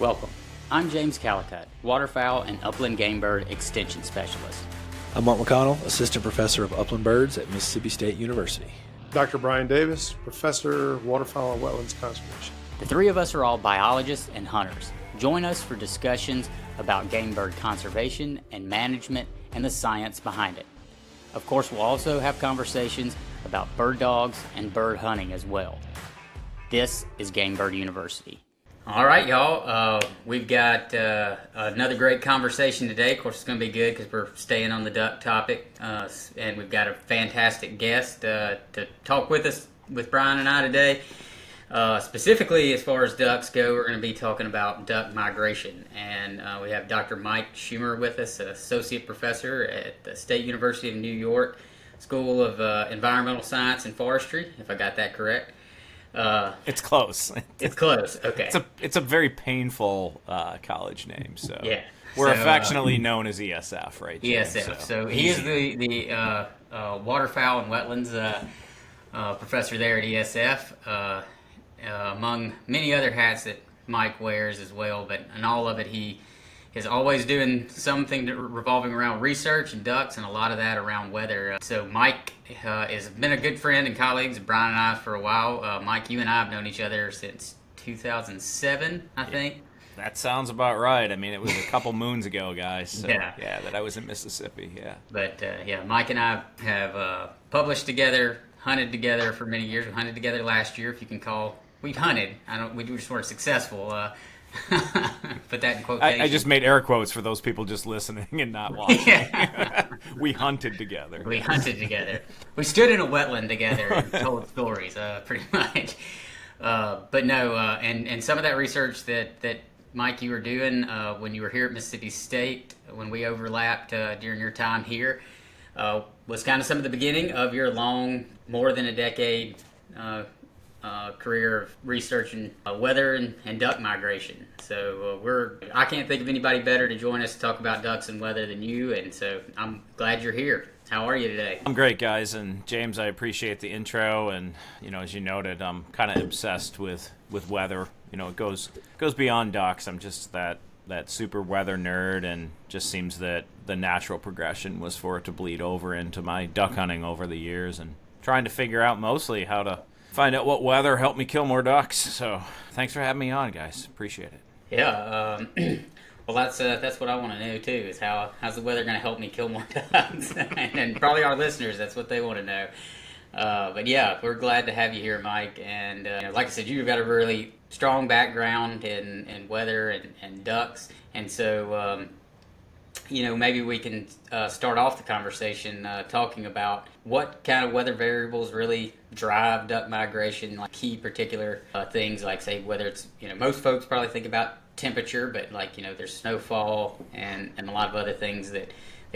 Welcome. I'm James Calicut, waterfowl and upland game bird extension specialist. I'm Mark McConnell, Assistant Professor of Upland Birds at Mississippi State University. Dr. Brian Davis, Professor, Waterfowl and Wetlands Conservation. The three of us are all biologists and hunters. Join us for discussions about game bird conservation and management and the science behind it. Of course, we'll also have conversations about bird dogs and bird hunting as well. This is Game Bird University. All right, y'all. We've got another great conversation today. Of course, it's going to be good because we're staying on the duck topic, and we've got a fantastic guest to talk with us, with Brian and I today. Specifically, as far as ducks go, we're going to be talking about duck migration, and we have Dr. Mike Schummer with us, Associate Professor at the State University of New York School of Environmental Science and Forestry, if I got that correct. It's close. It's close. Okay. It's a very painful college name. So yeah, we're affectionately known as ESF, right? James? ESF. So he is the waterfowl and wetlands professor there at ESF, among many other hats that Mike wears as well. But in all of it, he is always doing something revolving around research and ducks, and a lot of that around weather. So Mike has been a good friend and colleagues of Brian and I for a while. Mike, you and I have known each other since 2007, I think. That sounds about right. I mean, it was a couple moons ago, guys. So, yeah, that I was in Mississippi, yeah. But, Mike and I have published together, hunted together for many years. We hunted together last year, if you can call. We hunted. We just weren't successful. Put that in quotation. I just made air quotes for those people just listening and not watching. Yeah. We hunted together. We hunted together. We stood in a wetland together and told stories, pretty much. But no, and some of that research that Mike, you were doing when you were here at Mississippi State, when we overlapped during your time here, was kind of some of the beginning of your long, more than a decade career of researching weather and duck migration. So I can't think of anybody better to join us to talk about ducks and weather than you, and so I'm glad you're here. How are you today? I'm great, guys, and James, I appreciate the intro, and as you noted, I'm kind of obsessed with weather. It goes beyond ducks. I'm just that super weather nerd, and just seems that the natural progression was for it to bleed over into my duck hunting over the years, and trying to figure out mostly how to find out what weather helped me kill more ducks. So thanks for having me on, guys. Appreciate it. Yeah. Well, that's what I want to know too. Is how's the weather going to help me kill more ducks? and probably our listeners, that's what they want to know. But yeah, we're glad to have you here, Mike. And like I said, you've got a really strong background in weather and ducks. And so maybe we can start off the conversation talking about what kind of weather variables really drive duck migration, like key particular things, like say whether it's, most folks probably think about temperature, but there's snowfall and a lot of other things that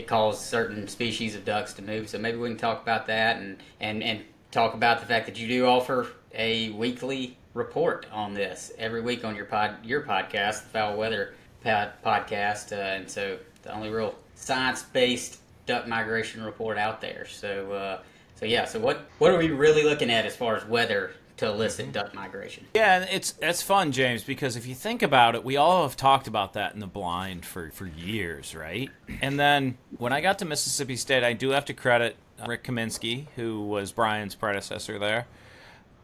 cause certain species of ducks to move. So maybe we can talk about that and talk about the fact that you do offer a weekly report on this every week on your podcast, the Fowl Weather podcast, and so the only real science-based duck migration report out there. So what are we really looking at as far as weather to elicit duck migration? Yeah, it's fun, James, because if you think about it, we all have talked about that in the blind for years, right? And then when I got to Mississippi State, I do have to credit Rick Kaminsky, who was Brian's predecessor there.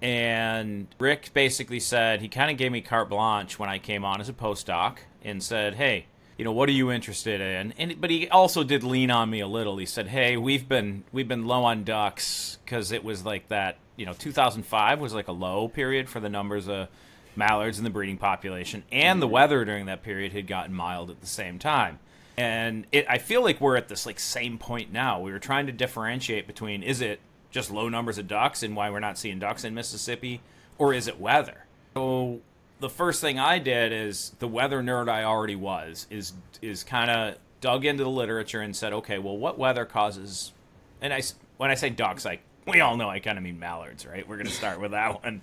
And Rick basically said, he kind of gave me carte blanche when I came on as a postdoc and said, hey, what are you interested in? But he also did lean on me a little. He said, hey, we've been low on ducks, because it was like that, 2005 was like a low period for the numbers of mallards in the breeding population, and the weather during that period had gotten mild at the same time. And I feel like we're at this same point now. We were trying to differentiate between, is it just low numbers of ducks and why we're not seeing ducks in Mississippi, or is it weather? So the first thing I did, is the weather nerd I already was, is kind of dug into the literature and said, okay, well, what weather causes, and when I say ducks, we all know I kind of mean mallards, right? We're going to start with that one.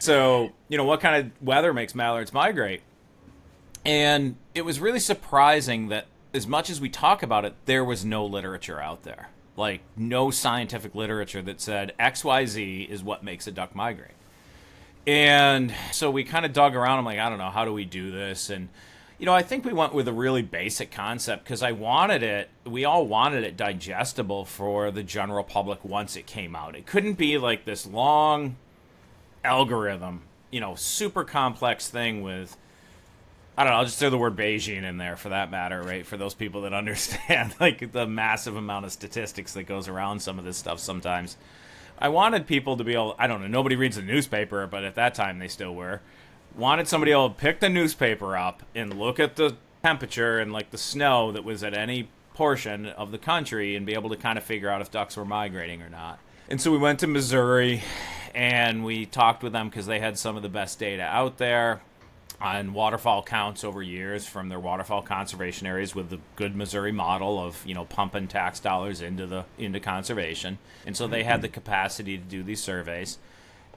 So, what kind of weather makes mallards migrate? And it was really surprising that as much as we talk about it, there was no literature out there. No scientific literature that said XYZ is what makes a duck migrate. And so we kind of dug around. I'm like, I don't know, how do we do this? And, I think we went with a really basic concept because we all wanted it digestible for the general public once it came out. It couldn't be like this long algorithm, super complex thing with, I don't know, I'll just throw the word Bayesian in there for that matter, right? For those people that understand like the massive amount of statistics that goes around some of this stuff sometimes. I wanted people to be able, I don't know, nobody reads the newspaper, but at that time they still were. Wanted somebody able to pick the newspaper up and look at the temperature and like the snow that was at any portion of the country and be able to kind of figure out if ducks were migrating or not. And so we went to Missouri and we talked with them because they had some of the best data out there on waterfowl counts over years from their waterfowl conservation areas with the good Missouri model of, pumping tax dollars into conservation. And so they had the capacity to do these surveys.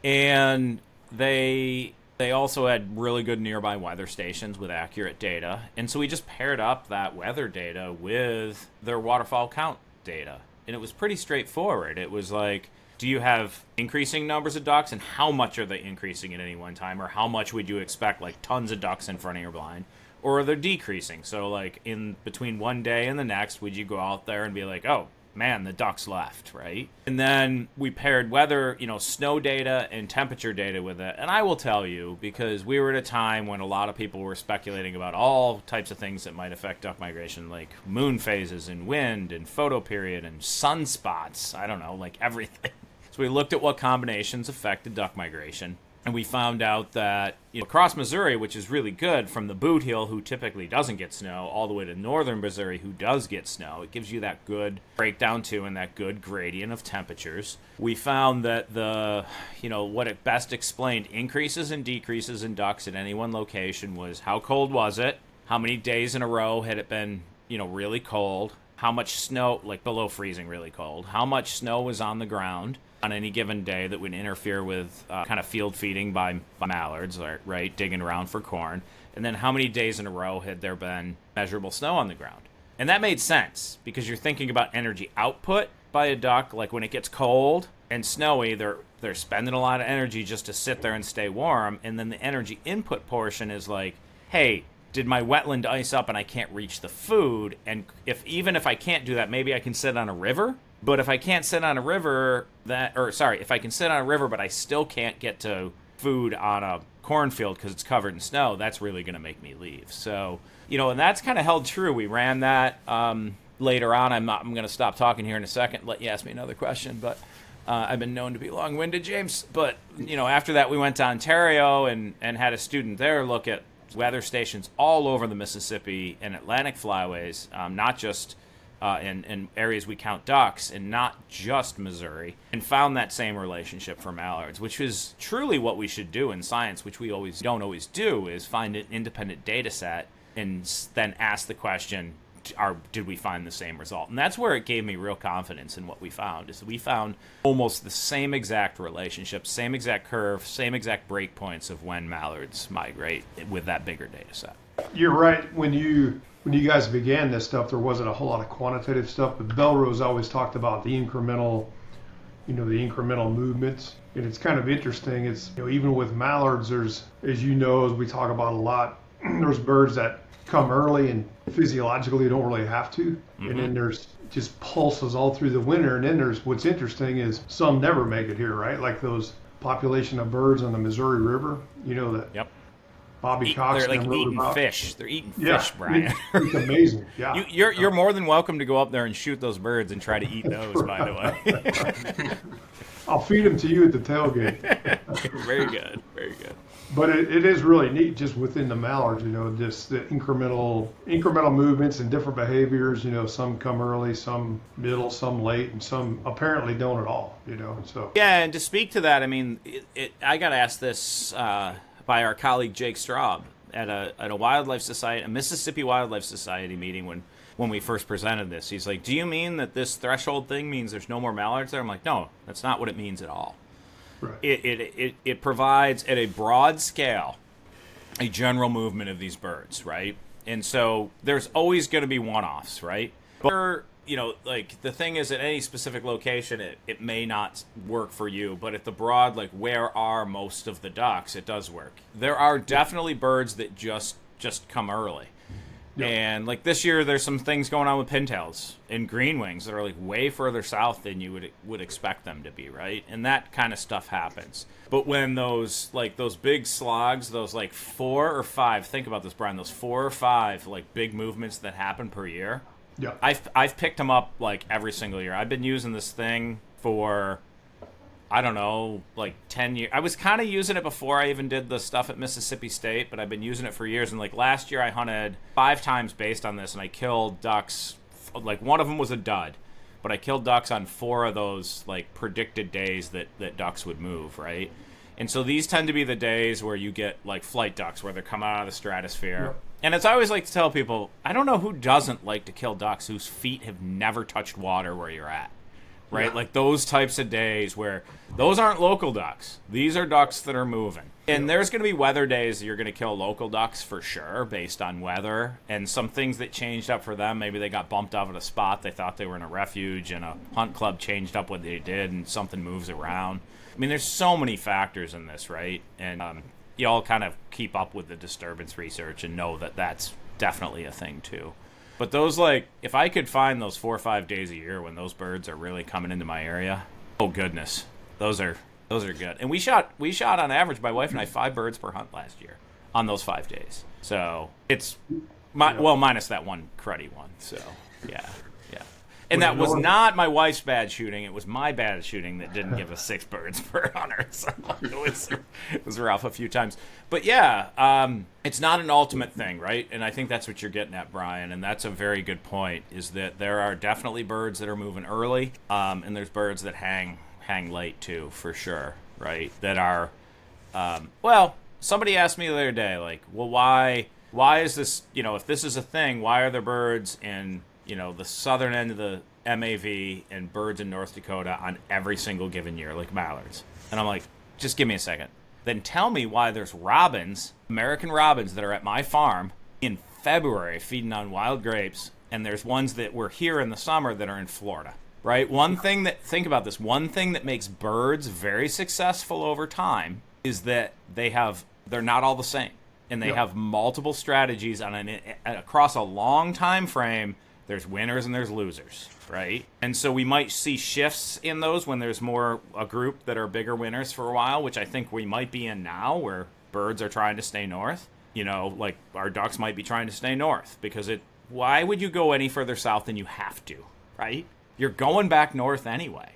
And they also had really good nearby weather stations with accurate data. And so we just paired up that weather data with their waterfowl count data. And it was pretty straightforward. It was like, do you have increasing numbers of ducks, and how much are they increasing at any one time? Or how much would you expect, like tons of ducks in front of your blind? Or are they decreasing? So like in between one day and the next, would you go out there and be like, oh, man, the ducks left, right? And then we paired weather, snow data and temperature data with it. And I will tell you, because we were at a time when a lot of people were speculating about all types of things that might affect duck migration, like moon phases and wind and photoperiod and sunspots. I don't know, like everything. So we looked at what combinations affected duck migration. And we found out that across Missouri, which is really good, from the boot heel, who typically doesn't get snow, all the way to northern Missouri, who does get snow, it gives you that good breakdown too and that good gradient of temperatures. We found that what it best explained increases and decreases in ducks at any one location was how cold was it, how many days in a row had it been, really cold, how much snow, like below freezing really cold, how much snow was on the ground on any given day that would interfere with kind of field feeding by mallards, right, digging around for corn, and then how many days in a row had there been measurable snow on the ground. And that made sense because you're thinking about energy output by a duck, like when it gets cold and snowy, they're spending a lot of energy just to sit there and stay warm, and then the energy input portion is like, hey, did my wetland ice up and I can't reach the food? And even if I can't do that, maybe I can sit on a river. But if I can't sit on a river, if I can sit on a river but I still can't get to food on a cornfield because it's covered in snow, that's really going to make me leave. So, and that's kind of held true. We ran that later on. I'm going to stop talking here in a second, let you ask me another question, but I've been known to be long-winded, James. But, after that we went to Ontario and had a student there look at weather stations all over the Mississippi and Atlantic flyways, not just in areas we count ducks, and not just Missouri, and found that same relationship for mallards, which is truly what we should do in science, which we don't always do, is find an independent data set and then ask the question, did we find the same result? And that's where it gave me real confidence in what we found, is we found almost the same exact relationship, same exact curve, same exact breakpoints of when mallards migrate with that bigger data set. You're right. When you guys began this stuff, there wasn't a whole lot of quantitative stuff, but Belrose always talked about the incremental movements. And it's kind of interesting. It's, even with mallards, there's, as we talk about a lot, there's birds that come early and physiologically don't really have to. Mm-hmm. And then there's just pulses all through the winter. And then there's, what's interesting is some never make it here, right? Like those population of birds on the Missouri River, that. Yep. Bobby Cox. They're like eating fish. They're eating fish, Brian. It's amazing. Yeah. You're more than welcome to go up there and shoot those birds and try to eat those, by the way. I'll feed them to you at the tailgate. Very good. Very good. But it is really neat just within the mallards, just the incremental movements and different behaviors. Some come early, some middle, some late, and some apparently don't at all, so. Yeah, and to speak to that, I mean, I got asked this by our colleague Jake Straub at a wildlife society, a Mississippi Wildlife Society meeting when we first presented this. He's like, do you mean that this threshold thing means there's no more mallards there? I'm like, no, that's not what it means at all. Right. It provides at a broad scale a general movement of these birds, right? And so there's always going to be one-offs, right? But like the thing is, at any specific location, it may not work for you, but at the broad, like where are most of the ducks, it does work. There are definitely birds that just come early. Yep. And like this year, there's some things going on with pintails and green wings that are like way further south than you would expect them to be, right? And that kind of stuff happens. But when those big slogs, those like 4 or 5, think about this, Brian, those 4 or 5 like big movements that happen per year. Yeah, I've picked them up like every single year. I've been using this thing for, I don't know, like 10 years. I was kind of using it before I even did the stuff at Mississippi State, but I've been using it for years. And like last year I hunted 5 times based on this, and I killed ducks. Like one of them was a dud, but I killed ducks on 4 of those like predicted days that ducks would move, right? And so these tend to be the days where you get like flight ducks, where they're coming out of the stratosphere. Yep. And it's always like to tell people, I don't know who doesn't like to kill ducks whose feet have never touched water where you're at. Right? Yeah. Like those types of days where those aren't local ducks. These are ducks that are moving. And there's going to be weather days that you're going to kill local ducks for sure based on weather and some things that changed up for them. Maybe they got bumped out of a spot. They thought they were in a refuge and a hunt club changed up what they did and something moves around. I mean, there's so many factors in this, right? And you all kind of keep up with the disturbance research and know that that's definitely a thing too. But those, like, if I could find those 4 or 5 days a year when those birds are really coming into my area, oh goodness, those are good. And we shot on average, my wife and I, 5 birds per hunt last year on those 5 days. So it's minus that one cruddy one. So yeah. And that was not my wife's bad shooting. It was my bad shooting that didn't give us 6 birds per hunter. So it was rough a few times. But yeah, it's not an ultimate thing, right? And I think that's what you're getting at, Brian. And that's a very good point, is that there are definitely birds that are moving early, and there's birds that hang late too, for sure, right? That are, somebody asked me the other day, like, well, why is this, if this is a thing, why are there birds in the southern end of the MAV and birds in North Dakota on every single given year, like mallards? And I'm like, just give me a second. Then tell me why there's robins, American robins, that are at my farm in February feeding on wild grapes, and there's ones that were here in the summer that are in Florida, right? Think about this, one thing that makes birds very successful over time is that they're not all the same. And they have multiple strategies across a long time frame. There's winners and there's losers, right? And so we might see shifts in those when there's more a group that are bigger winners for a while, which I think we might be in now, where birds are trying to stay north. Like our ducks might be trying to stay north, because why would you go any further south than you have to, right? You're going back north anyway.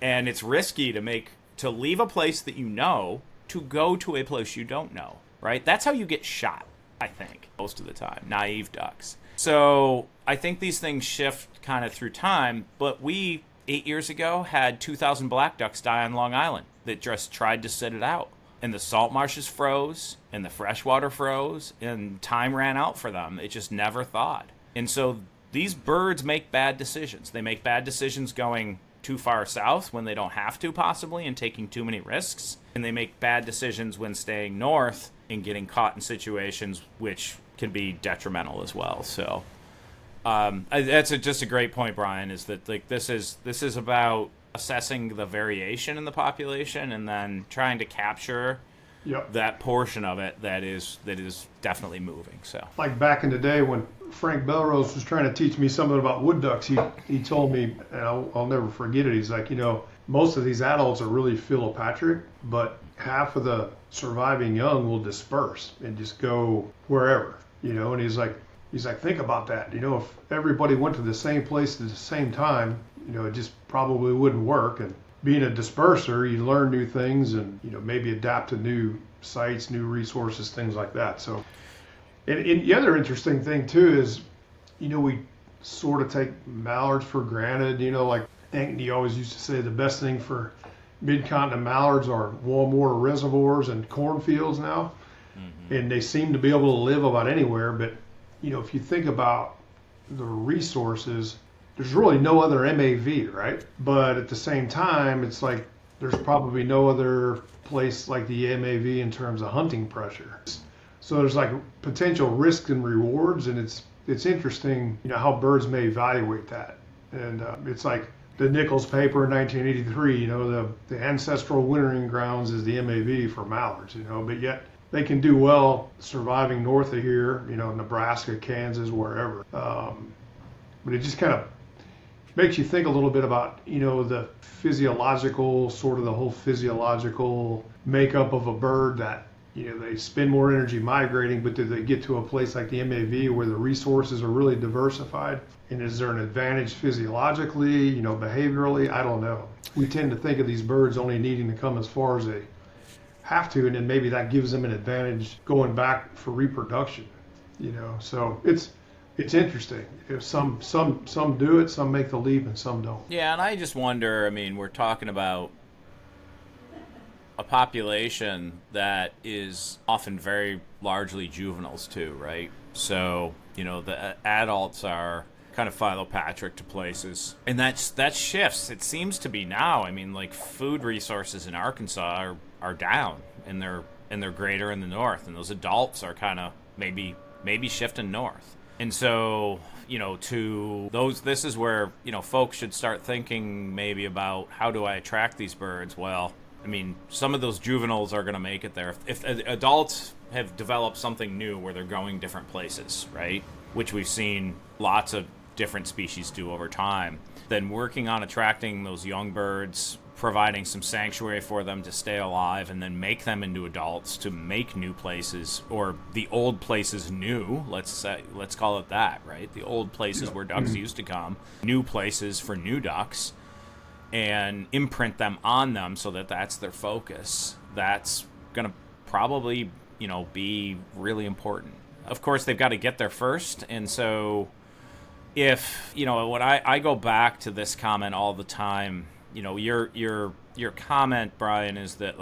And it's risky to leave a place that you know to go to a place you don't know, right? That's how you get shot, I think, most of the time. Naive ducks. So I think these things shift kind of through time, but we, 8 years ago, had 2,000 black ducks die on Long Island that just tried to sit it out. And the salt marshes froze, and the freshwater froze, and time ran out for them. It just never thawed. And so these birds make bad decisions. They make bad decisions going too far south when they don't have to, possibly, and taking too many risks. And they make bad decisions when staying north and getting caught in situations which can be detrimental as well. So that's just a great point, Brian, is that like this is about assessing the variation in the population and then trying to capture that portion of it that is definitely moving. So like back in the day when Frank Belrose was trying to teach me something about wood ducks, he told me, and I'll never forget it, he's like, most of these adults are really philopatric, but half of the surviving young will disperse and just go wherever, and he's like, think about that. If everybody went to the same place at the same time, it just probably wouldn't work. And being a disperser, you learn new things and, maybe adapt to new sites, new resources, things like that. So, and the other interesting thing too is, we sort of take mallards for granted, like Anthony always used to say the best thing for mid-continent mallards are warm water reservoirs and cornfields now. Mm-hmm. And they seem to be able to live about anywhere. But, if you think about the resources, there's really no other MAV, right? But at the same time, it's like there's probably no other place like the MAV in terms of hunting pressure. So there's like potential risks and rewards, and it's it's interesting, how birds may evaluate that. And it's like the Nichols paper in 1983, the ancestral wintering grounds is the MAV for mallards, but yet they can do well surviving north of here, Nebraska, Kansas, wherever. But it just kind of makes you think a little bit about, the physiological, sort of the whole physiological makeup of a bird that, they spend more energy migrating, but do they get to a place like the MAV where the resources are really diversified? And is there an advantage physiologically, behaviorally? I don't know. We tend to think of these birds only needing to come as far as they have to, and then maybe that gives them an advantage going back for reproduction, So it's interesting. If some do it, some make the leap, and some don't. Yeah, and I just wonder, we're talking about a population that is often very largely juveniles too, right? So, the adults are kind of philopatric to places. And that shifts. It seems to be now. Food resources in Arkansas are down, and they're greater in the north, and those adults are kind of maybe shifting north. And so, this is where, folks should start thinking maybe about how do I attract these birds? Well, some of those juveniles are going to make it there. If adults have developed something new where they're going different places, right, which we've seen lots of different species do over time, then working on attracting those young birds, providing some sanctuary for them to stay alive, and then make them into adults to make new places, or the old places new, let's call it that, right? The old places where ducks used to come, new places for new ducks, and imprint them on them so that that's their focus. That's going to probably, be really important. Of course, they've got to get there first, and so if, when I go back to this comment all the time, your comment, Brian, is that,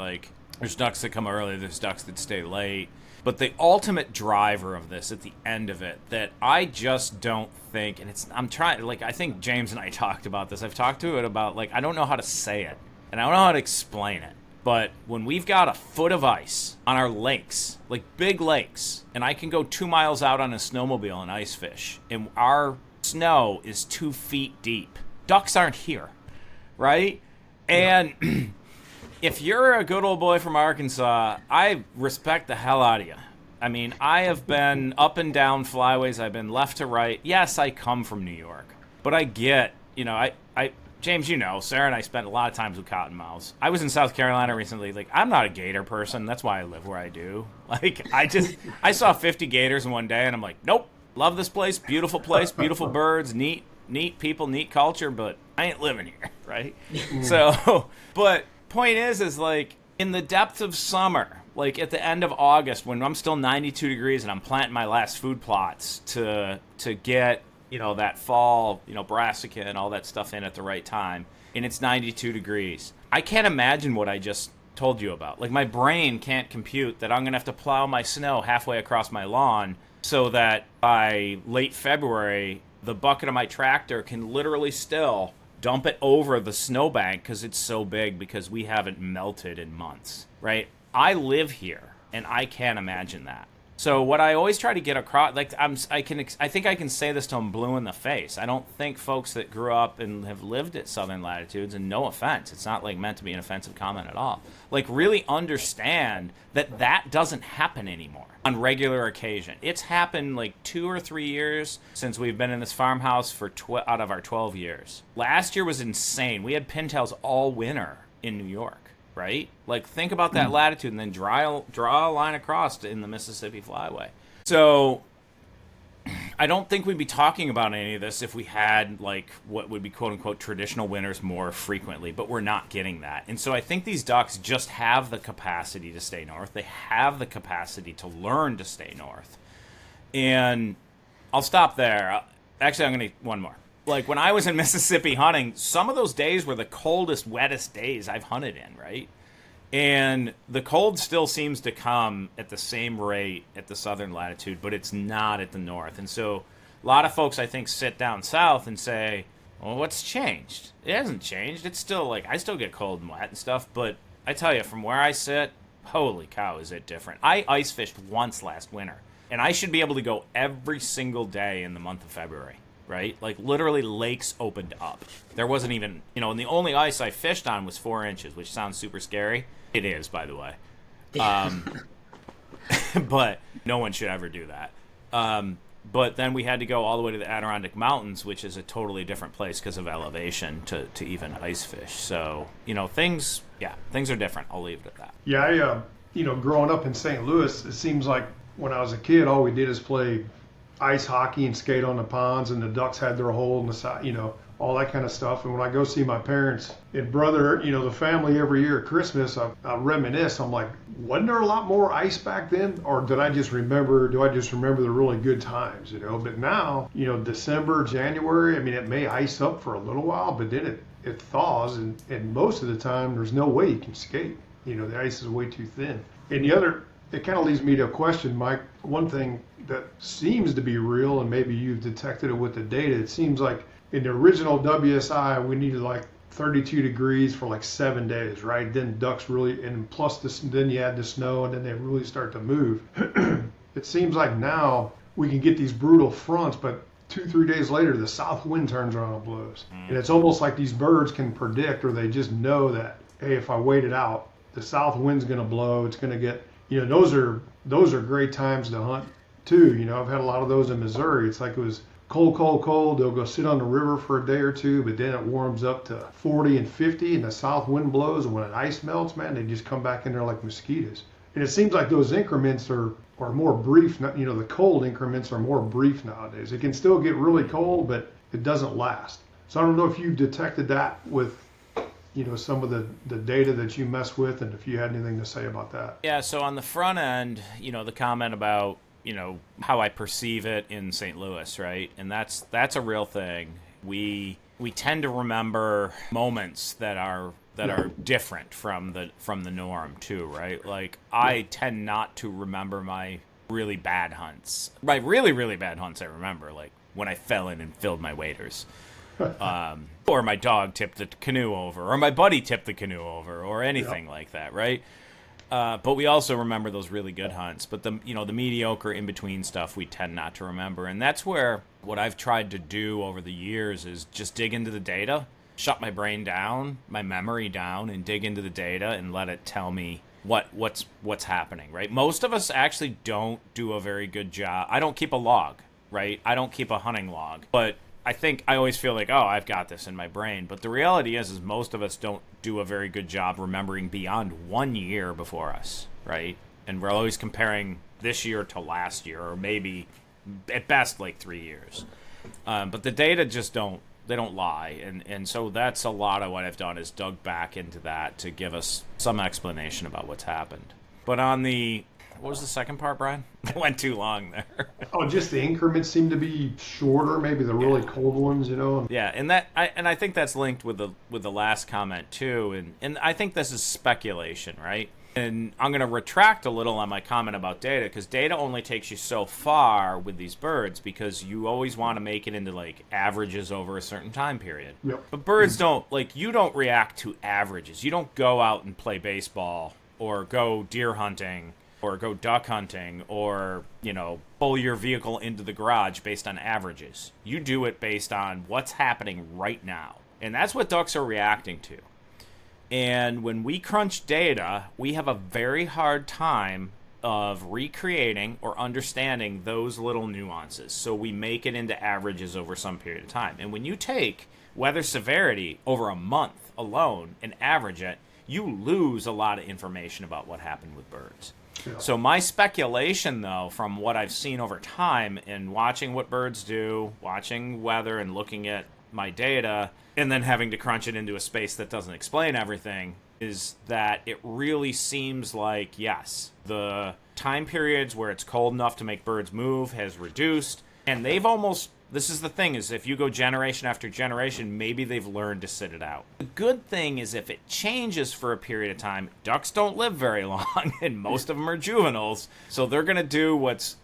there's ducks that come early, there's ducks that stay late. But the ultimate driver of this at the end of it that I just don't think, and I think James and I talked about this. I've talked to it about, I don't know how to say it, and I don't know how to explain it. But when we've got a foot of ice on our lakes, big lakes, and I can go 2 miles out on a snowmobile and ice fish, and our snow is 2 feet deep, ducks aren't here, right? And if you're a good old boy from Arkansas, I respect the hell out of you. I have been up and down flyways. I've been left to right. Yes, I come from New York. But I get, James, Sarah and I spent a lot of times with cottonmouths. I was in South Carolina recently. I'm not a gator person. That's why I live where I do. I saw 50 gators in one day, and I'm like, nope, love this place, beautiful birds, neat people, neat culture, but I ain't living here, right? So, but point is in the depth of summer, at the end of August when I'm still 92 degrees and I'm planting my last food plots to get that fall brassica and all that stuff in at the right time, and it's 92 degrees, I can't imagine what I just told you about. My brain can't compute that I'm gonna have to plow my snow halfway across my lawn so that by late February the bucket of my tractor can literally still dump it over the snowbank because it's so big, because we haven't melted in months, right? I live here, and I can't imagine that. So what I always try to get across, I think I can say this till I'm blue in the face. I don't think folks that grew up and have lived at southern latitudes, and no offense, it's not meant to be an offensive comment at all, really understand that doesn't happen anymore on regular occasion. It's happened 2 or 3 years since we've been in this farmhouse for out of our 12 years. Last year was insane. We had pintails all winter in New York. Right? Think about that latitude and then draw a line across in the Mississippi Flyway. So I don't think we'd be talking about any of this if we had what would be quote unquote traditional winters more frequently, but we're not getting that. And so I think these ducks just have the capacity to stay north. They have the capacity to learn to stay north. And I'll stop there. Actually, I'm going to one more. When I was in Mississippi hunting, some of those days were the coldest, wettest days I've hunted in, right? And the cold still seems to come at the same rate at the southern latitude, but it's not at the north. And so a lot of folks, I think, sit down south and say, well, what's changed? It hasn't changed. It's still I still get cold and wet and stuff, but I tell you, from where I sit, holy cow, is it different. I ice fished once last winter. And I should be able to go every single day in the month of February, right? Like, literally, lakes opened up. There wasn't even, and the only ice I fished on was 4 inches, which sounds super scary. It is, by the way. But no one should ever do that. But then we had to go all the way to the Adirondack Mountains, which is a totally different place because of elevation to even ice fish. So, things are different. I'll leave it at that. Yeah, growing up in St. Louis, it seems like when I was a kid, all we did is play ice hockey and skate on the ponds, and the ducks had their hole in the side, all that kind of stuff. And when I go see my parents and brother, the family every year at Christmas, I reminisce. I'm like, wasn't there a lot more ice back then? Or do I just remember the really good times, But now, December, January, it may ice up for a little while, but then it thaws, and most of the time there's no way you can skate. The ice is way too thin. And it kind of leads me to a question, Mike. One thing that seems to be real, and maybe you've detected it with the data, it seems like in the original WSI, we needed like 32 degrees for like 7 days, right? Then ducks really, and plus then you add the snow, and then they really start to move. It seems like now we can get these brutal fronts, but 2-3 days later, the south wind turns around and blows. And it's almost like these birds can predict, or they just know that, hey, if I wait it out, the south wind's going to blow. It's going to get, those are great times to hunt too. I've had a lot of those in Missouri. It's like it was cold. They'll go sit on the river for a day or two, but then it warms up to 40 and 50, and the south wind blows. And when it ice melts, man, they just come back in there like mosquitoes. And it seems like those increments are more brief. The cold increments are more brief nowadays. It can still get really cold, but it doesn't last. So I don't know if you've detected that with some of the data that you mess with, and if you had anything to say about that. Yeah, so on the front end, the comment about, how I perceive it in St. Louis, right? And that's a real thing. We tend to remember moments that are different from the norm too, right? Like, I tend not to remember my really bad hunts. My really, really bad hunts I remember, like when I fell in and filled my waders. Or my dog tipped the canoe over, or my buddy tipped the canoe over, or anything like that, right? But we also remember those really good hunts. But the mediocre in between stuff we tend not to remember, and that's where what I've tried to do over the years is just dig into the data, shut my brain down, my memory down, and dig into the data and let it tell me what's happening, right? Most of us actually don't do a very good job. I don't keep a log, right? I don't keep a hunting log, but I think I always feel like, I've got this in my brain. But the reality is most of us don't do a very good job remembering beyond 1 year before us, right? And we're always comparing this year to last year, or maybe at best like 3 years. But the data just don't lie. And so that's a lot of what I've done is dug back into that to give us some explanation about what's happened. But on what was the second part, Brian? I went too long there. Just the increments seem to be shorter, maybe the really cold ones, Yeah, and I think that's linked with the last comment too, and I think this is speculation, right? And I'm going to retract a little on my comment about data, because data only takes you so far with these birds, because you always want to make it into like averages over a certain time period. Yep. But birds don't, you don't react to averages. You don't go out and play baseball or go deer hunting or go duck hunting, or, pull your vehicle into the garage based on averages. You do it based on what's happening right now. And that's what ducks are reacting to. And when we crunch data, we have a very hard time of recreating or understanding those little nuances. So we make it into averages over some period of time. And when you take weather severity over a month alone and average it, you lose a lot of information about what happened with birds. So my speculation, though, from what I've seen over time in watching what birds do, watching weather and looking at my data, and then having to crunch it into a space that doesn't explain everything, is that it really seems like, yes, the time periods where it's cold enough to make birds move has reduced, and they've almost... This is the thing, is if you go generation after generation, maybe they've learned to sit it out. The good thing is if it changes for a period of time, ducks don't live very long, and most of them are juveniles, so they're going to do what's,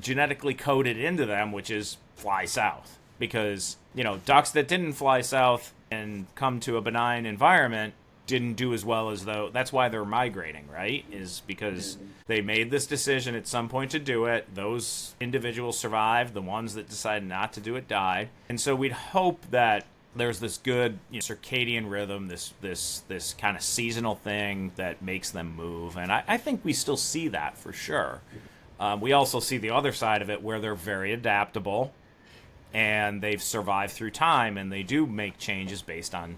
genetically coded into them, which is fly south. Because, ducks that didn't fly south and come to a benign environment didn't do as well as though. That's why they're migrating, right? Is because they made this decision at some point to do it. Those individuals survived. The ones that decided not to do it died. And so we'd hope that there's this good circadian rhythm, this kind of seasonal thing that makes them move. And I think we still see that for sure. We also see the other side of it where they're very adaptable and they've survived through time, and they do make changes based on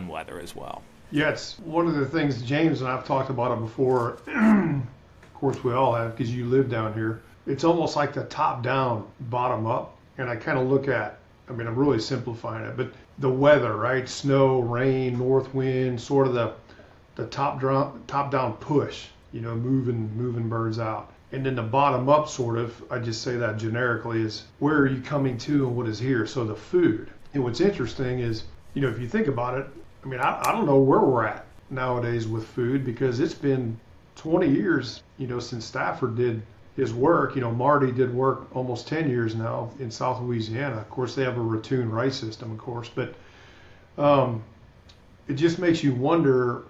weather as well. Yeah, it's one of the things James and I've talked about it before. Of course, we all have because you live down here. It's almost like the top down, bottom up. And I kind of look at, I'm really simplifying it, but the weather, right? Snow, rain, north wind, sort of the top down push, moving birds out. And then the bottom up sort of, I just say that generically, is where are you coming to and what is here? So the food. And what's interesting is, if you think about it, I don't know where we're at nowadays with food because it's been 20 years, since Stafford did his work. Marty did work almost 10 years now in South Louisiana. Of course, they have a ratoon rice system, of course, but it just makes you wonder,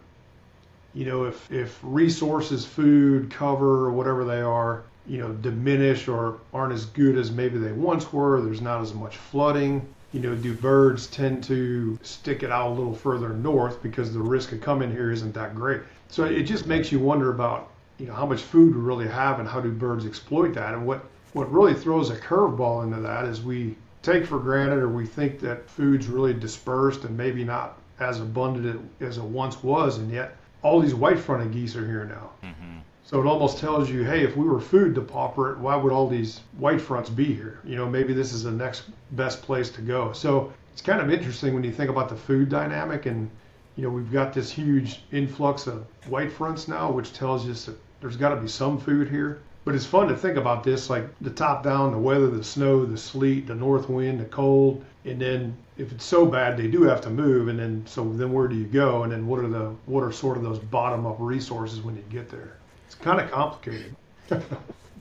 if resources, food, cover, or whatever they are, diminish or aren't as good as maybe they once were. There's not as much flooding. Do birds tend to stick it out a little further north because the risk of coming here isn't that great? So it just makes you wonder about, how much food we really have and how do birds exploit that. And what really throws a curveball into that is we take for granted or we think that food's really dispersed and maybe not as abundant as it once was, and yet all these white-fronted geese are here now. Mm-hmm. So it almost tells you, hey, if we were food depauperate, why would all these white fronts be here? Maybe this is the next best place to go. So it's kind of interesting when you think about the food dynamic, and we've got this huge influx of white fronts now, which tells us that there's got to be some food here. But it's fun to think about this, like the top down, the weather, the snow, the sleet, the north wind, the cold, and then if it's so bad they do have to move, and then where do you go? And then what are sort of those bottom up resources when you get there? It's kind of complicated.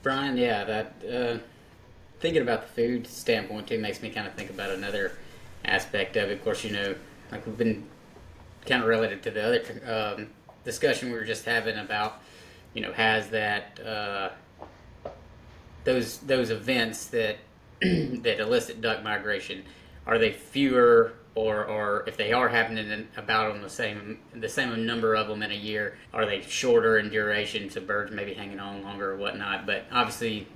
Brian, yeah, that thinking about the food standpoint too makes me kind of think about another aspect of it. Of course, like we've been kind of related to the other discussion we were just having about, has that those events that that elicit duck migration, are they fewer, or if they are happening about on the same number of them in a year, are they shorter in duration, so birds maybe hanging on longer or whatnot? But obviously,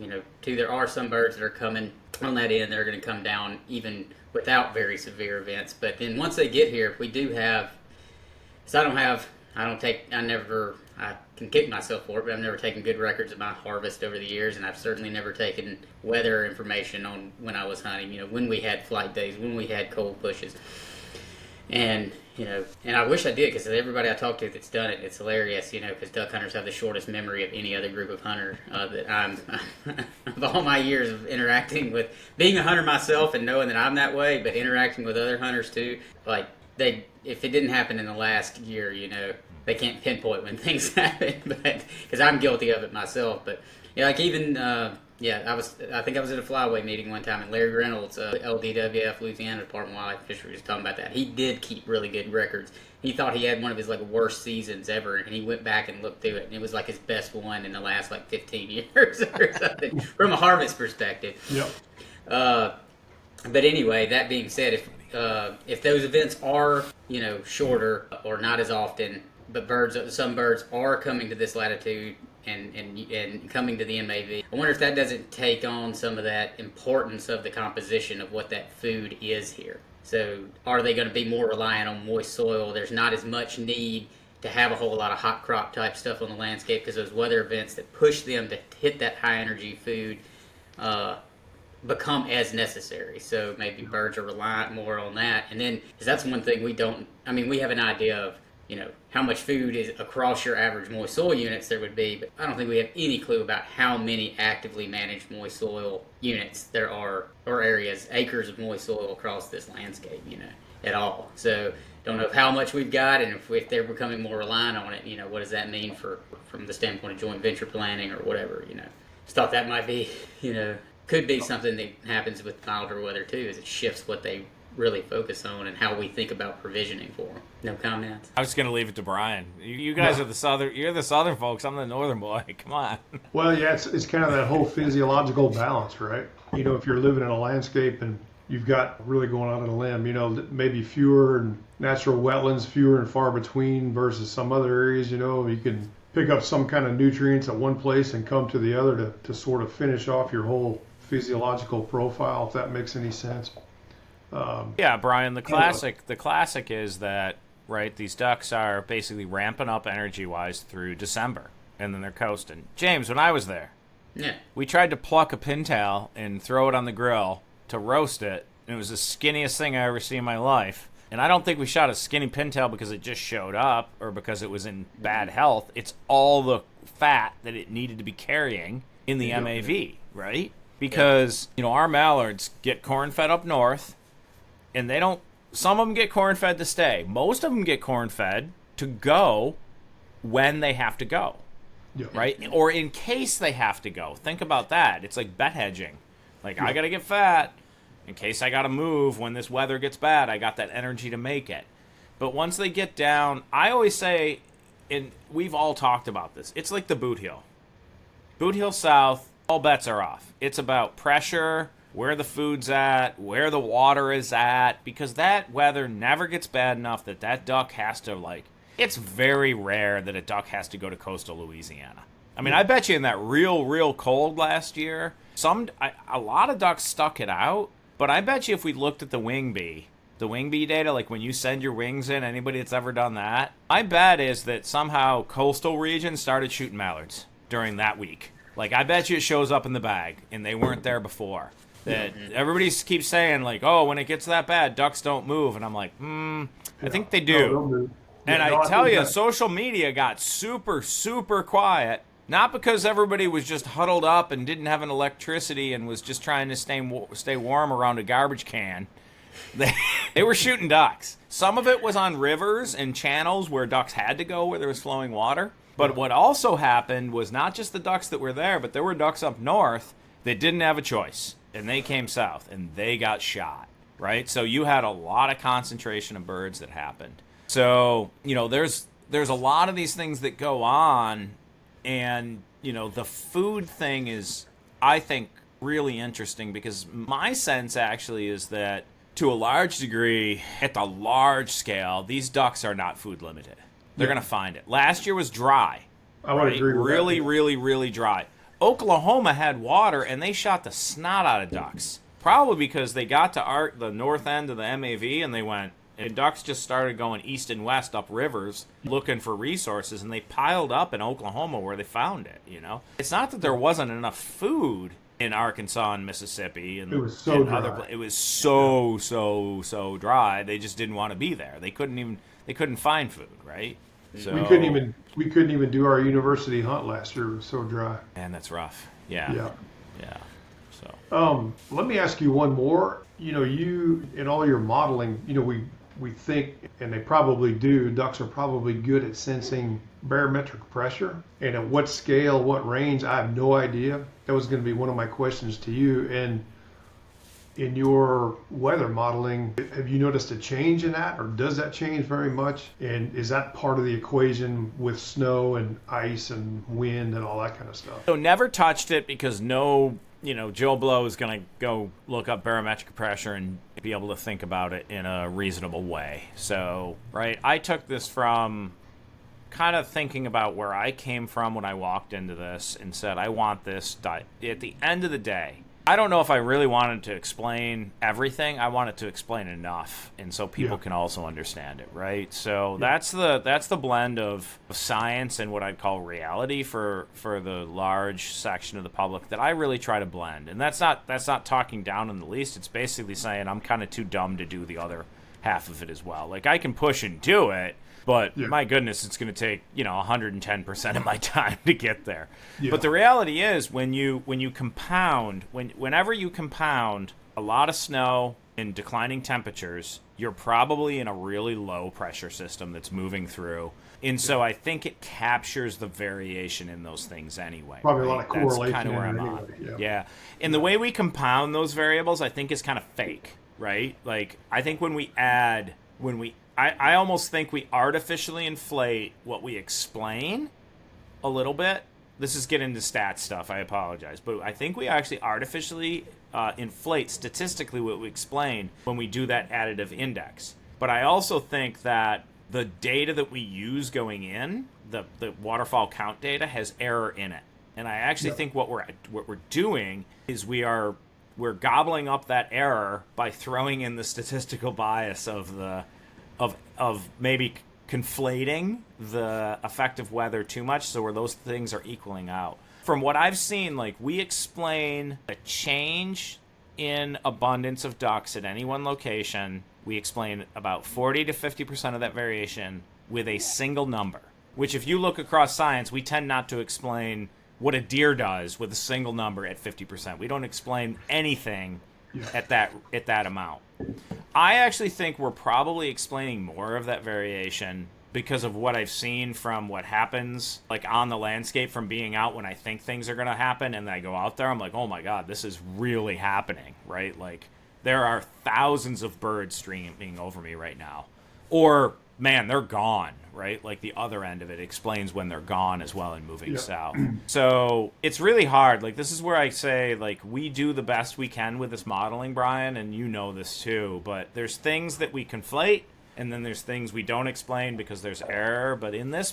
too, there are some birds that are coming on that end that are going to come down even without very severe events. But then once they get here, if we do have, so I can kick myself for it, but I've never taken good records of my harvest over the years, and I've certainly never taken weather information on when I was hunting, when we had flight days, when we had cold pushes. And, and I wish I did, because everybody I talk to that's done it, it's hilarious, because duck hunters have the shortest memory of any other group of hunter that I'm, of all my years of interacting with, being a hunter myself and knowing that I'm that way, but interacting with other hunters too, like, if it didn't happen in the last year, they can't pinpoint when things happen, but because I'm guilty of it myself. But like even I think I was at a flyway meeting one time, and Larry Reynolds, LDWF Louisiana Department of Wildlife Fisheries, was talking about that. He did keep really good records. He thought he had one of his worst seasons ever, and he went back and looked through it, and it was his best one in the last 15 years or something from a harvest perspective. Yep. But anyway, that being said, if those events are shorter or not as often, but some birds are coming to this latitude and coming to the MAV, I wonder if that doesn't take on some of that importance of the composition of what that food is here. So are they going to be more reliant on moist soil? There's not as much need to have a whole lot of hot crop type stuff on the landscape because those weather events that push them to hit that high energy food become as necessary. So maybe birds are reliant more on that. And then, because that's one thing we have an idea of, how much food is across your average moist soil units there would be, but I don't think we have any clue about how many actively managed moist soil units there are, or areas, acres of moist soil across this landscape, at all. So don't know how much we've got, and if they're becoming more reliant on it, what does that mean from the standpoint of joint venture planning or whatever, Just thought that might be, could be something that happens with milder weather too, is it shifts what they really focus on and how we think about provisioning for them. No comments? I was going to leave it to Brian. You guys are the southern. You're the southern folks. I'm the northern boy. Come on. Well, yeah, it's kind of that whole physiological balance, right? If you're living in a landscape and you've got really going on in a limb, maybe fewer and natural wetlands, fewer and far between versus some other areas, you can pick up some kind of nutrients at one place and come to the other to sort of finish off your whole physiological profile, if that makes any sense. Yeah, Brian, the classic is that, right, these ducks are basically ramping up energy-wise through December, and then they're coasting. James, when I was there, we tried to pluck a pintail and throw it on the grill to roast it, and it was the skinniest thing I ever seen in my life. And I don't think we shot a skinny pintail because it just showed up or because it was in bad health. It's all the fat that it needed to be carrying in the MAV, right? Because, our mallards get corn-fed up north, and they don't, some of them get corn-fed to stay. Most of them get corn-fed to go when they have to go, right? Or in case they have to go. Think about that. It's like bet hedging. Like, I got to get fat in case I got to move when this weather gets bad. I got that energy to make it. But once they get down, I always say, and we've all talked about this, it's like the boot heel. Boot heel south, all bets are off. It's about pressure, where the food's at, where the water is at, because that weather never gets bad enough that duck has to, it's very rare that a duck has to go to coastal Louisiana. I mean, I bet you in that real cold last year, a lot of ducks stuck it out, but I bet you if we looked at the wing bee data, like when you send your wings in, anybody that's ever done that, my bet is that somehow coastal regions started shooting mallards during that week. Like, I bet you it shows up in the bag, and they weren't there before. That everybody keeps saying, when it gets that bad, ducks don't move. And I'm like, I think they do. And I tell you, social media got super, super quiet. Not because everybody was just huddled up and didn't have an electricity and was just trying to stay warm around a garbage can. They were shooting ducks. Some of it was on rivers and channels where ducks had to go where there was flowing water. But what also happened was not just the ducks that were there, but there were ducks up north that didn't have a choice. And they came south, and they got shot, right? So you had a lot of concentration of birds that happened. So, there's a lot of these things that go on, and, the food thing is, I think, really interesting because my sense actually is that, to a large degree, at the large scale, these ducks are not food limited. They're going to find it. Last year was dry. I would agree with really, that. really, really dry. Oklahoma had water, and they shot the snot out of ducks. Probably because they got to the north end of the MAV, and they went, and ducks just started going east and west up rivers looking for resources, and they piled up in Oklahoma where they found it, It's not that there wasn't enough food in Arkansas and Mississippi. And it was so dry. It was so dry, they just didn't want to be there. They couldn't find food, right? So, we couldn't even do our university hunt last year. It was so dry. Man, that's rough. Yeah. So let me ask you one more. You in all your modeling, we think, and they probably do, ducks are probably good at sensing barometric pressure. And at what scale, what range, I have no idea. That was going to be one of my questions to you. And in your weather modeling, have you noticed a change in that, or does that change very much? And is that part of the equation with snow and ice and wind and all that kind of stuff? So never touched it because Joe Blow is going to go look up barometric pressure and be able to think about it in a reasonable way. So, right, I took this from kind of thinking about where I came from when I walked into this and said, I want this. At the end of the day, I don't know if I really wanted to explain everything. I wanted to explain enough, and so people can also understand it, right? So that's the blend of science and what I'd call reality for the large section of the public that I really try to blend. And that's not talking down in the least. It's basically saying I'm kind of too dumb to do the other half of it as well. Like, I can push and do it, but my goodness, it's going to take 110% of my time to get there. Yeah. But the reality is, whenever you compound a lot of snow and declining temperatures, you're probably in a really low pressure system that's moving through. And so I think it captures the variation in those things anyway. Probably a lot of correlation. That's kind of where I'm at. Yeah. And the way we compound those variables, I think, is kind of fake. right? Like, I think I almost think we artificially inflate what we explain a little bit. This is getting into stat stuff, I apologize. But I think we actually artificially inflate statistically what we explain when we do that additive index. But I also think that the data that we use going in, the waterfowl count data, has error in it. And I actually think what we're doing is we're gobbling up that error by throwing in the statistical bias of maybe conflating the effective weather too much, so where those things are equaling out. From what I've seen, like, we explain a change in abundance of ducks at any one location. We explain about 40 to 50% of that variation with a single number, which, if you look across science, we tend not to explain what a deer does with a single number at 50%. We don't explain anything at that amount. I actually think we're probably explaining more of that variation because of what I've seen from what happens, like, on the landscape from being out when I think things are going to happen, and then I go out there, I'm like, oh my God, this is really happening, right? Like, there are thousands of birds streaming over me right now. Or, man, they're gone, right? Like, the other end of it explains when they're gone as well and moving south. So it's really hard. Like, this is where I say, like, we do the best we can with this modeling, Brian, and you know this too. But there's things that we conflate, and then there's things we don't explain because there's error. But in this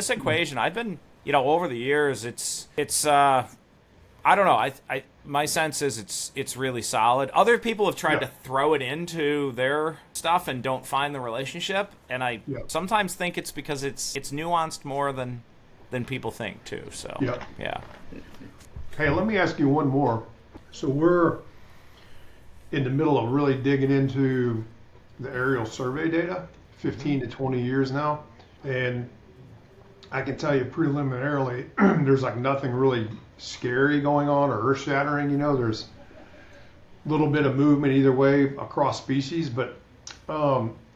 equation, I've been, over the years, it's I don't know. My sense is it's really solid. Other people have tried to throw it into their stuff and don't find the relationship, and I sometimes think it's because it's nuanced more than people think too. So yeah. Hey, let me ask you one more. So we're in the middle of really digging into the aerial survey data, 15 to 20 years now, and I can tell you preliminarily, there's like nothing really scary going on or earth-shattering. There's a little bit of movement either way across species, but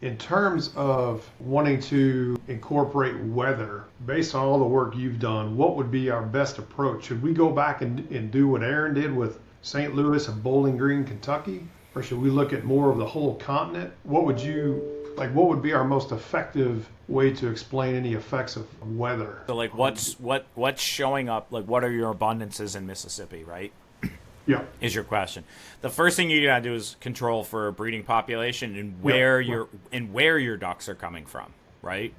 in terms of wanting to incorporate weather, based on all the work you've done, what would be our best approach? Should we go back and do what Aaron did with St. Louis and Bowling Green, Kentucky? Or should we look at more of the whole continent? What would be our most effective way to explain any effects of weather? So, like, what's showing up? Like, what are your abundances in Mississippi, right? Yeah, is your question. The first thing you gotta do is control for breeding population and where your ducks are coming from, right?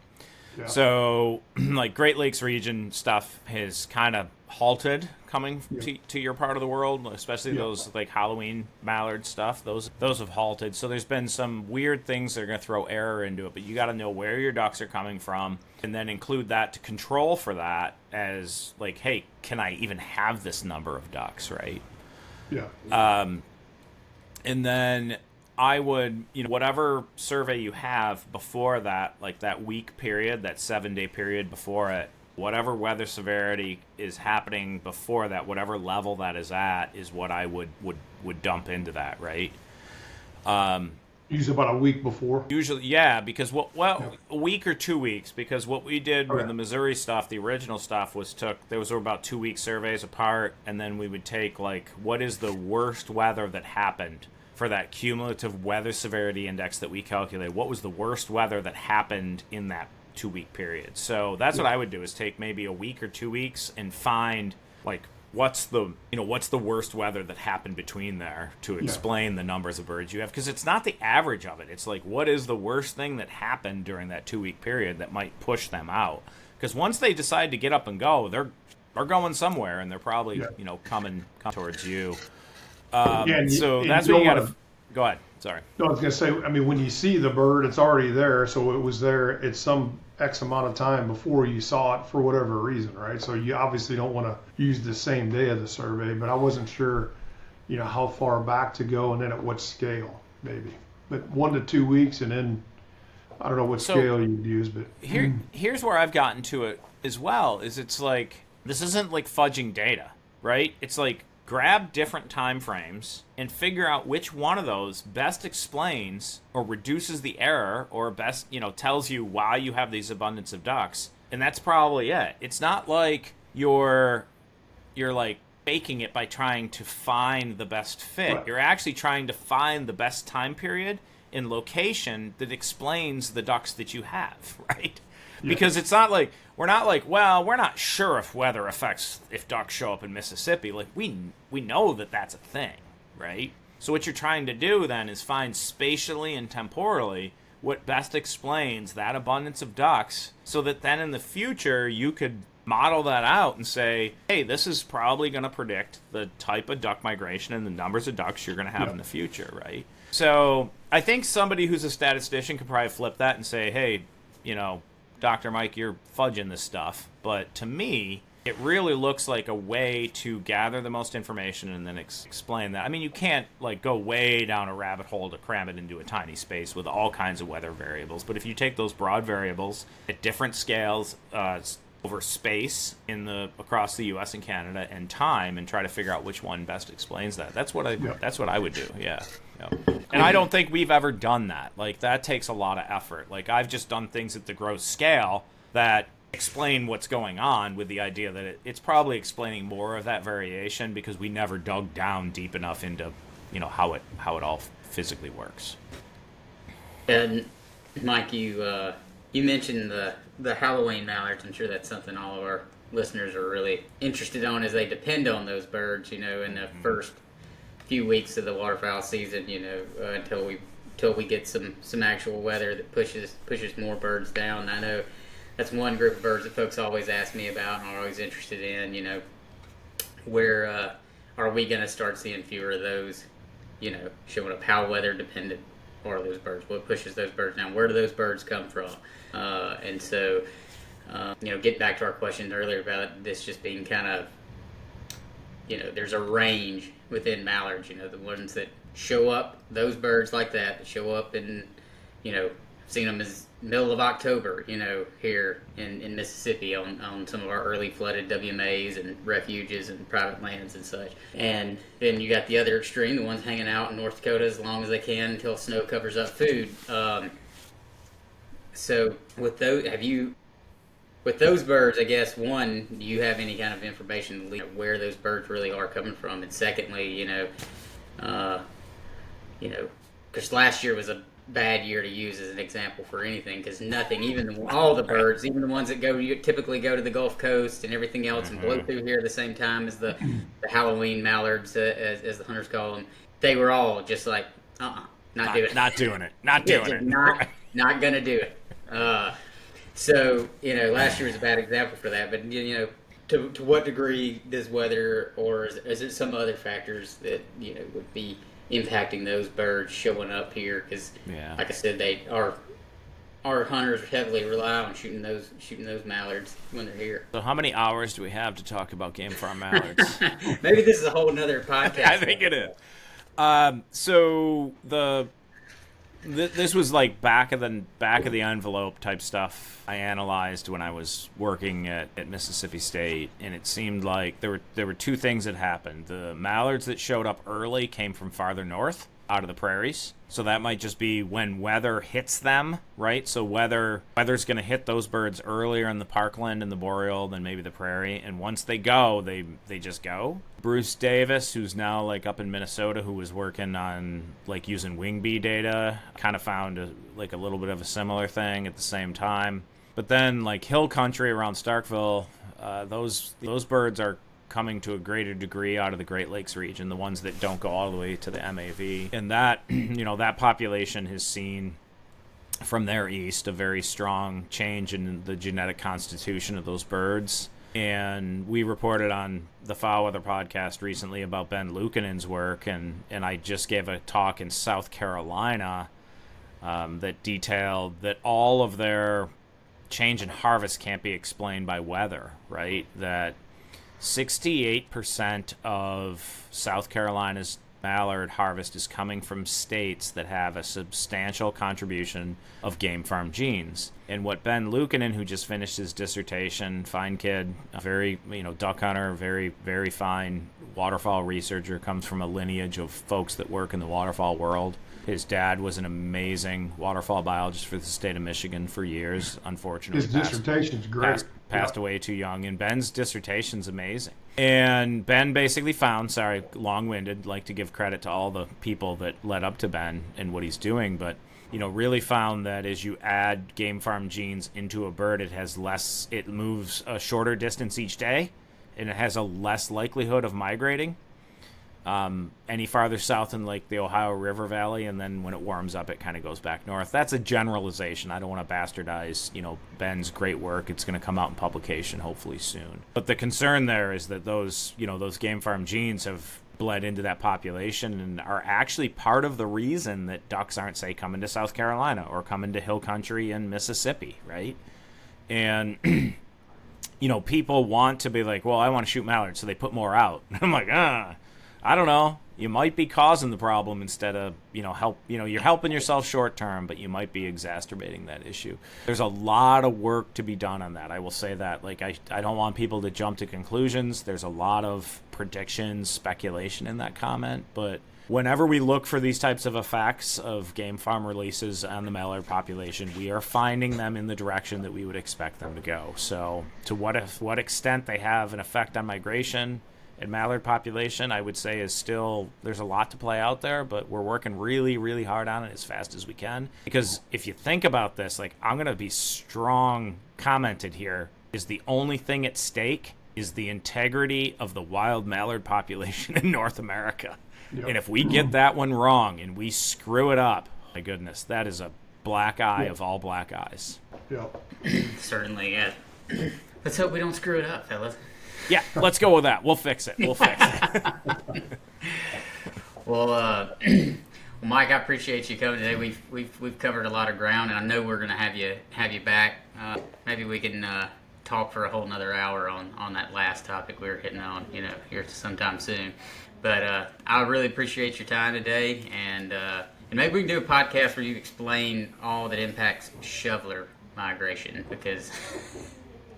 Yeah. So, like, Great Lakes region stuff has kind of halted coming to your part of the world, especially those, like, Halloween mallard stuff. Those have halted. So there's been some weird things that are going to throw error into it, but you got to know where your ducks are coming from and then include that to control for that as, like, hey, can I even have this number of ducks, right? Yeah. And then I would, whatever survey you have before that, like that week period, that 7-day period before it, whatever weather severity is happening before that, whatever level that is at, is what I would dump into that, right? Usually about a week before? Usually, yeah, because, a week or 2 weeks, because what we did with the Missouri stuff, the original stuff, those were about 2-week surveys apart, and then we would take, like, what is the worst weather that happened for that cumulative weather severity index that we calculated? What was the worst weather that happened in that 2-week period? So that's what I would do, is take maybe a week or 2 weeks and find, like, what's the worst weather that happened between there to explain the numbers of birds you have, because it's not the average of it. It's like, what is the worst thing that happened during that 2-week period that might push them out? Because once they decide to get up and go, they're going somewhere, and they're probably coming towards you. So that's what you got to. Go ahead. Sorry. No, I was going to say, I mean, when you see the bird, it's already there, so it was there at some X amount of time before you saw it for whatever reason, right? So you obviously don't want to use the same day of the survey, but I wasn't sure, how far back to go and then at what scale, maybe. But 1 to 2 weeks, and then I don't know what scale you'd use, but here's where I've gotten to it as well. Is it's like, this isn't like fudging data, right? It's like, grab different time frames and figure out which one of those best explains or reduces the error, or best, tells you why you have these abundance of ducks. And that's probably it. It's not like you're like faking it by trying to find the best fit. Right. You're actually trying to find the best time period in location that explains the ducks that you have, right? Yeah. Because it's not like we're not sure if weather affects if ducks show up in Mississippi. Like we know that that's a thing, right? So what you're trying to do then is find spatially and temporally what best explains that abundance of ducks, so that then in the future you could model that out and say, hey, this is probably going to predict the type of duck migration and the numbers of ducks you're going to have in the future, right? So I think somebody who's a statistician could probably flip that and say, hey, Dr. Mike, you're fudging this stuff. But to me, it really looks like a way to gather the most information and then explain that. I mean, you can't go way down a rabbit hole to cram it into a tiny space with all kinds of weather variables. But if you take those broad variables at different scales, over space across the U.S. and Canada and time, and try to figure out which one best explains that. That's what I would do. Yeah. And I don't think we've ever done that. That takes a lot of effort. I've just done things at the gross scale that explain what's going on, with the idea that it's probably explaining more of that variation because we never dug down deep enough into how it all physically works. And Mike, you mentioned the Halloween mallards. I'm sure that's something all of our listeners are really interested on, as they depend on those birds, in the first few weeks of the waterfowl season, until we get some actual weather that pushes more birds down. I know that's one group of birds that folks always ask me about and are always interested in, where are we going to start seeing fewer of those, showing up? How weather dependent are those birds? What pushes those birds down? Where do those birds come from? And so, get back to our question earlier about this just being kind of, there's a range within mallards, the ones that show up, those birds like that show up in, I've seen them as middle of October, here in Mississippi on some of our early flooded WMAs and refuges and private lands and such. And then you got the other extreme, the ones hanging out in North Dakota as long as they can until snow covers up food. So with those birds, I guess, one, do you have any kind of information where those birds really are coming from? And secondly, because last year was a bad year to use as an example for anything, because nothing, all the birds, even the ones that typically go to the Gulf Coast and everything else and blow through here at the same time as the Halloween mallards, as the hunters call them, they were all just like, not doing it. Not doing it. Not gonna do it. So, last year was a bad example for that, but, to what degree does weather, or is it some other factors that, would be impacting those birds showing up here? Because, like I said, our hunters heavily rely on shooting those mallards when they're here. So how many hours do we have to talk about game farm mallards? Maybe this is a whole nother podcast. I think it is. So this was back of the envelope type stuff I analyzed when I was working at Mississippi State, and it seemed like there were two things that happened. The mallards that showed up early came from farther north, out of the prairies. So that might just be when weather hits them, right? So weather's going to hit those birds earlier in the parkland and the boreal than maybe the prairie. And once they go, they just go. Bruce Davis, who's now up in Minnesota, who was working on using wing bee data, kind of found a little bit of a similar thing at the same time. But then hill country around Starkville, those birds are coming to a greater degree out of the Great Lakes region, the ones that don't go all the way to the MAV. And that, that population has seen from their east a very strong change in the genetic constitution of those birds. And we reported on the Fowl Weather podcast recently about Ben Lukanen's work, and I just gave a talk in South Carolina that detailed that all of their change in harvest can't be explained by weather, right? That 68% of South Carolina's mallard harvest is coming from states that have a substantial contribution of game farm genes. And what Ben Lukanen, who just finished his dissertation, fine kid, a very, duck hunter, very, very fine waterfowl researcher, comes from a lineage of folks that work in the waterfowl world. His dad was an amazing waterfowl biologist for the state of Michigan for years. Unfortunately, His dissertation's great. Passed away too young, and Ben's dissertation's amazing. And Ben basically found, sorry, long-winded, like to give credit to all the people that led up to Ben and what he's doing, but really found that as you add game farm genes into a bird, it moves a shorter distance each day, and it has a less likelihood of migrating any farther south in like the Ohio River Valley, and then when it warms up, it kind of goes back north. That's a generalization. I don't want to bastardize, Ben's great work. It's going to come out in publication hopefully soon. But the concern there is that those game farm genes have bled into that population and are actually part of the reason that ducks aren't, say, coming to South Carolina or coming to hill country in Mississippi, right? And people want to be like, well, I want to shoot mallards, so they put more out. I'm like, I don't know. You might be causing the problem instead of, you're helping yourself short term, but you might be exacerbating that issue. There's a lot of work to be done on that. I will say that. Like, I don't want people to jump to conclusions. There's a lot of predictions, speculation in that comment, but whenever we look for these types of effects of game farm releases on the mallard population, we are finding them in the direction that we would expect them to go. So to what extent they have an effect on migration and mallard population, I would say is still, there's a lot to play out there, but we're working really, really hard on it as fast as we can. Because if you think about this, like, I'm going to be strong commented here, is the only thing at stake is the integrity of the wild mallard population in North America. Yep. And if we get that one wrong and we screw it up, my goodness, that is a black eye of all black eyes. Yep. Certainly, yeah. Let's hope we don't screw it up, fellas. Yeah, let's go with that. We'll fix it. Well, Mike, I appreciate you coming today. We've covered a lot of ground, and I know we're going to have you back. Maybe we can talk for a whole another hour on that last topic we were hitting on, here sometime soon. But I really appreciate your time today, and maybe we can do a podcast where you explain all that impacts shoveler migration, because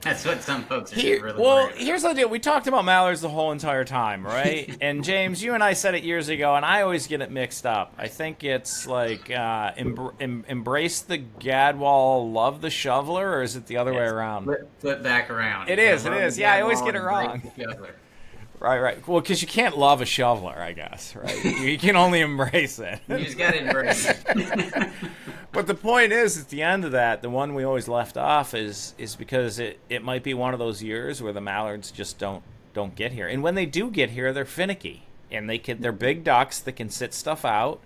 that's what some folks are really worried about. Here's the deal. We talked about mallards the whole entire time, right? And James, you and I said it years ago, and I always get it mixed up. I think it's like embrace the gadwall, love the shoveler, or is it the other way around? Flip back around. It is. Yeah, I always get it wrong. Right. Well, because you can't love a shoveler, I guess, right? You can only embrace it. You just got to embrace it. But the point is, at the end of that, the one we always left off is because it might be one of those years where the mallards just don't get here. And when they do get here, they're finicky. And they're big ducks that can sit stuff out.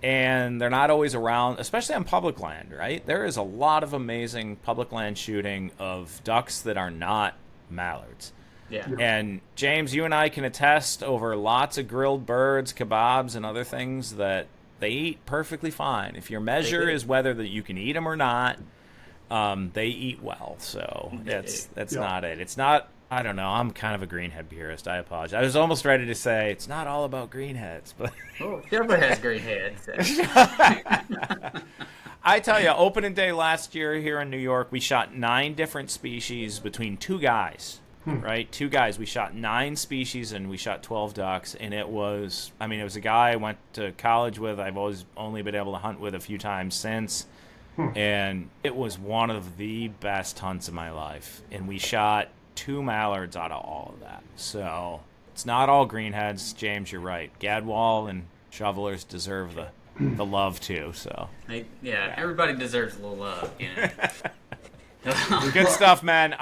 And they're not always around, especially on public land, right? There is a lot of amazing public land shooting of ducks that are not mallards. Yeah. And James, you and I can attest over lots of grilled birds, kebabs, and other things that they eat perfectly fine. If your measure is whether that you can eat them or not, they eat well. So that's not it. It's not. I don't know. I'm kind of a greenhead purist. I apologize. I was almost ready to say it's not all about greenheads, but everybody has greenheads. I tell you, opening day last year here in New York, we shot 9 different species between 2 guys. Right, 2 guys. We shot 9 species and we shot 12 ducks, and it was a guy I went to college with. I've always only been able to hunt with a few times since, and it was one of the best hunts of my life. And we shot 2 mallards out of all of that. So it's not all greenheads, James. You're right. Gadwall and shovelers deserve the love too. So everybody deserves a little love, Good stuff, man.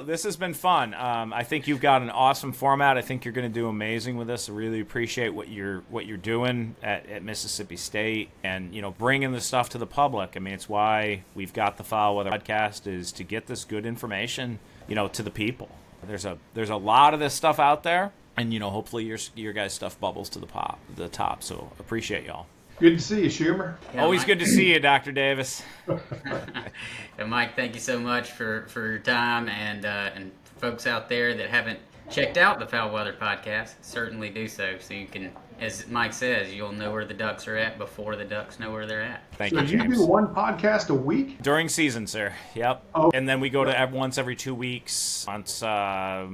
This has been fun. I think you've got an awesome format. I think you're going to do amazing with this. I really appreciate what you're doing at Mississippi State, and bringing the stuff to the public. I mean, it's why we've got the Fowl Weather podcast, is to get this good information, to the people. There's a lot of this stuff out there, and hopefully your guys' stuff bubbles to the top. So appreciate y'all. Good to see you, Schummer. Yeah, Always Mike. Good to see you, Dr. Davis. And Mike, thank you so much for your time, and folks out there that haven't checked out the Fowl Weather podcast, certainly do so you can, as Mike says, you'll know where the ducks are at before the ducks know where they're at. Thank you, Do you James. do one podcast a week? During season, sir. Yep. Oh. And then we go to once every 2 weeks. Once I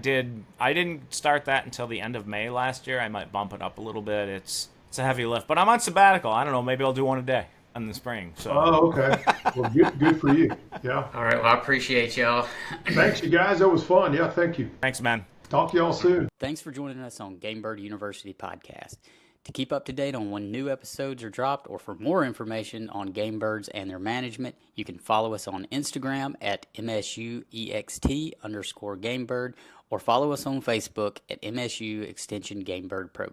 didn't start that until the end of May last year. I might bump it up a little bit. It's It's a heavy lift, but I'm on sabbatical. I don't know. Maybe I'll do one a day in the spring. So. Oh, okay. Well, good for you. Yeah. All right. Well, I appreciate y'all. Thanks, you guys. That was fun. Yeah, thank you. Thanks, man. Talk to y'all soon. Thanks for joining us on Game Bird University Podcast. To keep up to date on when new episodes are dropped or for more information on game birds and their management, you can follow us on Instagram at MSUEXT_GameBird or follow us on Facebook at MSU Extension Game Bird Program.